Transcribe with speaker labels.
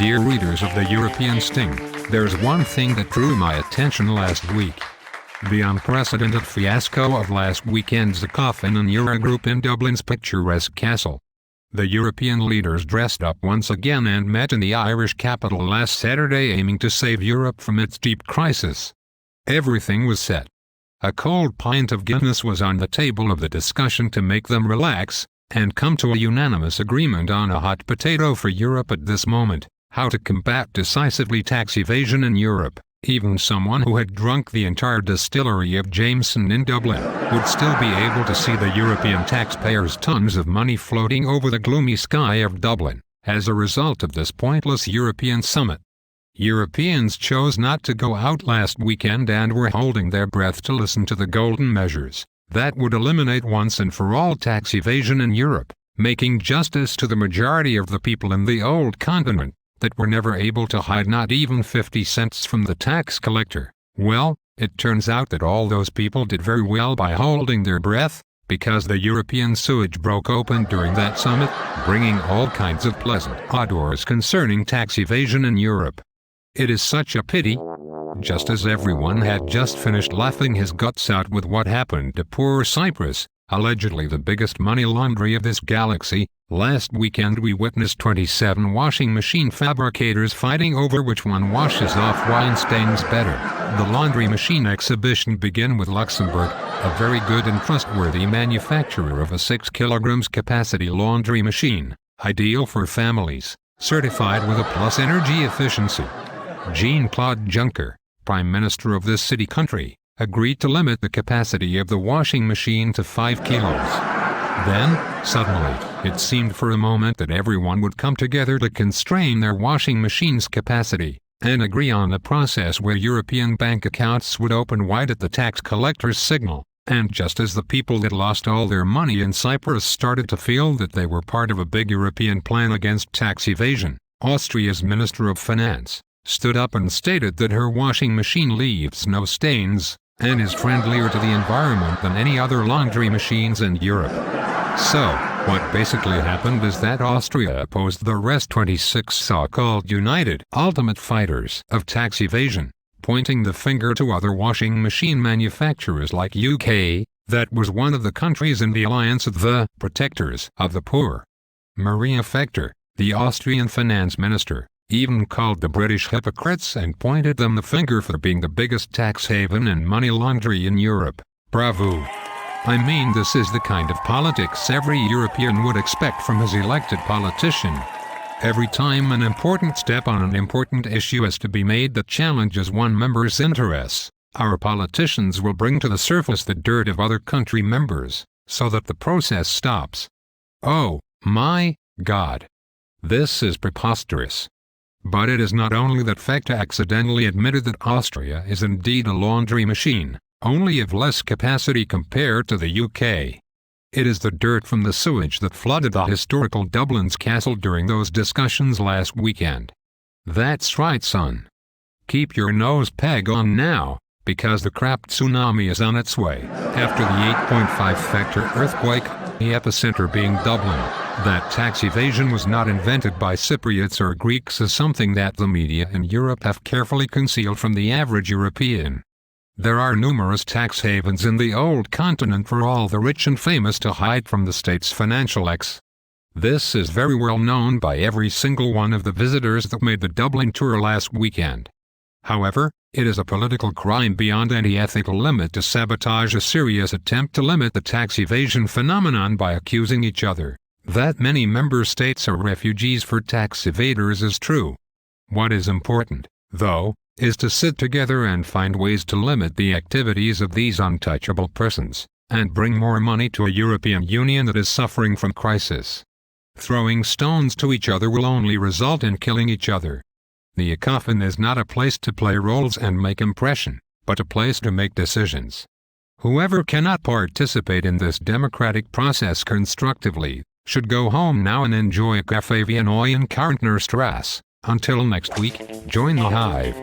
Speaker 1: Dear readers of the European Sting, there's one thing that drew my attention last week. The unprecedented fiasco of last weekend's Ecofin and Eurogroup in Dublin's picturesque castle. The European leaders dressed up once again and met in the Irish capital last Saturday, aiming to save Europe from its deep crisis. Everything was set. A cold pint of Guinness was on the table of the discussion to make them relax and come to a unanimous agreement on a hot potato for Europe at this moment: how to combat decisively tax evasion in Europe. Even someone who had drunk the entire distillery of Jameson in Dublin would still be able to see the European taxpayers' tons of money floating over the gloomy sky of Dublin as a result of this pointless European summit. Europeans chose not to go out last weekend and were holding their breath to listen to the golden measures that would eliminate once and for all tax evasion in Europe, making justice to the majority of the people in the old continent that were never able to hide not even 50 cents from the tax collector. Well, it turns out that all those people did very well by holding their breath, because the European sewage broke open during that summit, bringing all kinds of pleasant odors concerning tax evasion in Europe. It is such a pity. Just as everyone had just finished laughing his guts out with what happened to poor Cyprus, allegedly the biggest money launderer of this galaxy, last weekend we witnessed 27 washing machine fabricators fighting over which one washes off wine stains better. The laundry machine exhibition began with Luxembourg, a very good and trustworthy manufacturer of a 6 kilograms capacity laundry machine, ideal for families, certified with a plus energy efficiency. Jean-Claude Juncker, Prime Minister of this city country, agreed to limit the capacity of the washing machine to 5 kilos. Then, suddenly, it seemed for a moment that everyone would come together to constrain their washing machine's capacity, and agree on a process where European bank accounts would open wide at the tax collector's signal. And just as the people that lost all their money in Cyprus started to feel that they were part of a big European plan against tax evasion, Austria's Minister of Finance stood up and stated that her washing machine leaves no stains and is friendlier to the environment than any other laundry machines in Europe. So, what basically happened is that Austria opposed the rest 26 so-called united ultimate fighters of tax evasion, pointing the finger to other washing machine manufacturers like UK. That was one of the countries in the alliance of the protectors of the poor. Maria Fekter, the Austrian finance minister, even called the British hypocrites and pointed them the finger for being the biggest tax haven and money launderer in Europe. Bravo! I mean, this is the kind of politics every European would expect from his elected politician. Every time an important step on an important issue is to be made that challenges one member's interests, our politicians will bring to the surface the dirt of other country members, so that the process stops. Oh, my God! This is preposterous. But it is not only that Fekter accidentally admitted that Austria is indeed a laundry machine, only of less capacity compared to the UK. It is the dirt from the sewage that flooded the historical Dublin's castle during those discussions last weekend. That's right, son. Keep your nose peg on now, because the crap tsunami is on its way. After the 8.5 Fekter earthquake, the epicenter being Dublin, that tax evasion was not invented by Cypriots or Greeks is something that the media in Europe have carefully concealed from the average European. There are numerous tax havens in the old continent for all the rich and famous to hide from the state's financial ex. This is very well known by every single one of the visitors that made the Dublin tour last weekend. However, it is a political crime beyond any ethical limit to sabotage a serious attempt to limit the tax evasion phenomenon by accusing each other. That many member states are refugees for tax evaders is true. What is important, though, is to sit together and find ways to limit the activities of these untouchable persons, and bring more money to a European Union that is suffering from crisis. Throwing stones to each other will only result in killing each other. The Ecofin is not a place to play roles and make impression, but a place to make decisions. Whoever cannot participate in this democratic process constructively should go home now and enjoy a Café Viennois in Karntner Strasse. Until next week, join the Hive.